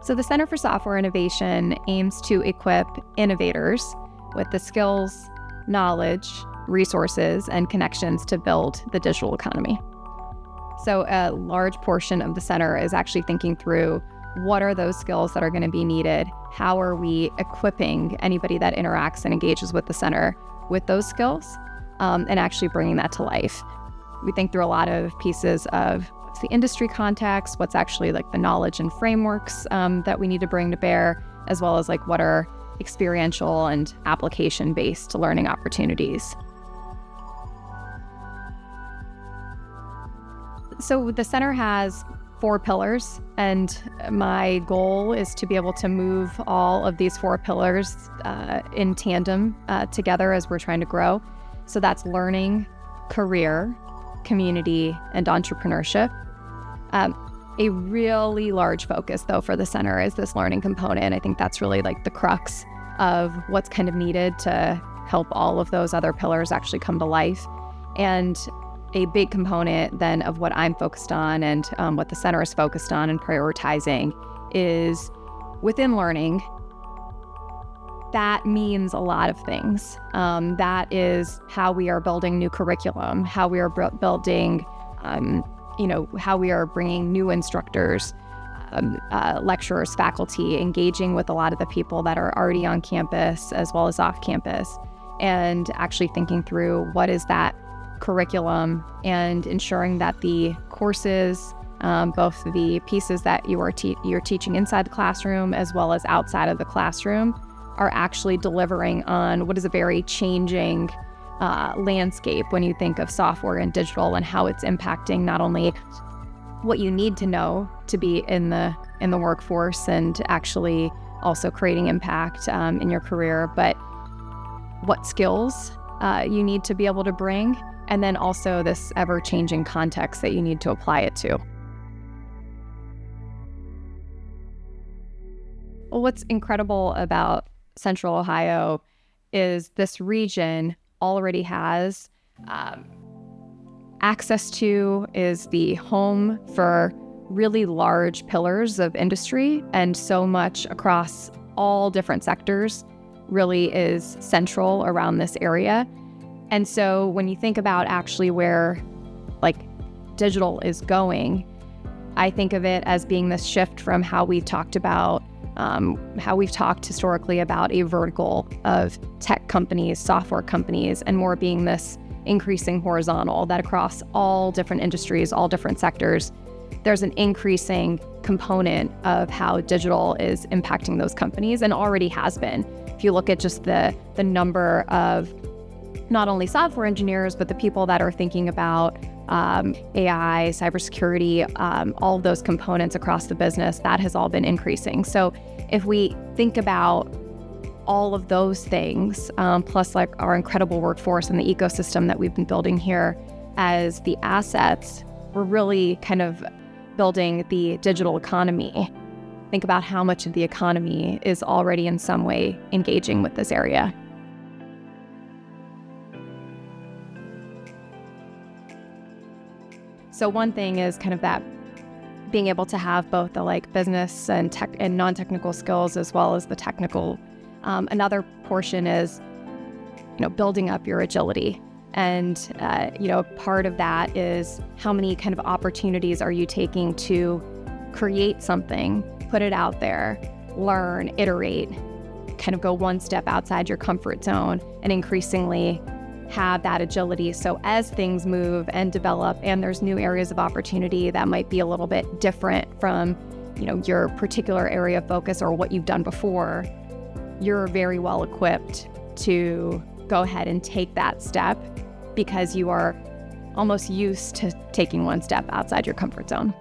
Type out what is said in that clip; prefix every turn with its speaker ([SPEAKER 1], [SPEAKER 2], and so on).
[SPEAKER 1] So the Center for Software Innovation aims to equip innovators with the skills, knowledge, resources, and connections to build the digital economy. So a large portion of the center is actually thinking through what are those skills that are going to be needed? How are we equipping anybody that interacts and engages with the center with those skills, and actually bringing that to life? We think through a lot of pieces of what's the industry context, what's actually like the knowledge and frameworks that we need to bring to bear, as well as like what are experiential and application-based learning opportunities. So the center has 4 pillars, and my goal is to be able to move all of these 4 pillars in tandem together as we're trying to grow. So that's learning, career, community, and entrepreneurship. A really large focus, though, for the center is this learning component. I think that's really like the crux of what's kind of needed to help all of those other pillars actually come to life. And a big component then of what I'm focused on and what the center is focused on and prioritizing is within learning. That means a lot of things. That is how we are building new curriculum, how we are building, how we are bringing new instructors, lecturers, faculty, engaging with a lot of the people that are already on campus as well as off campus, and actually thinking through what is that curriculum and ensuring that the courses, both the pieces that you're teaching inside the classroom as well as outside of the classroom, are actually delivering on what is a very changing landscape when you think of software and digital and how it's impacting not only what you need to know to be in the workforce and actually also creating impact in your career, but what skills you need to be able to bring, and then also this ever-changing context that you need to apply it to. Well, what's incredible about Central Ohio is this region already has access to, is the home for really large pillars of industry, and so much across all different sectors really is central around this area. And so when you think about actually where like digital is going, I think of it as being this shift from how we've talked historically about a vertical of tech companies, software companies, and more being this increasing horizontal, that across all different industries, all different sectors, there's an increasing component of how digital is impacting those companies, and already has been. If you look at just the number of not only software engineers, but the people that are thinking about AI, cybersecurity, all of those components across the business, that has all been increasing. So if we think about all of those things, plus like our incredible workforce and the ecosystem that we've been building here as the assets, we're really kind of building the digital economy. Think about how much of the economy is already in some way engaging with this area. So one thing is kind of that being able to have both the like business and tech and non-technical skills as well as the technical. Another portion is, building up your agility. And, part of that is how many kind of opportunities are you taking to create something, put it out there, learn, iterate, kind of go one step outside your comfort zone, and increasingly have that agility. So as things move and develop and there's new areas of opportunity that might be a little bit different from, your particular area of focus or what you've done before, you're very well equipped to go ahead and take that step because you are almost used to taking one step outside your comfort zone.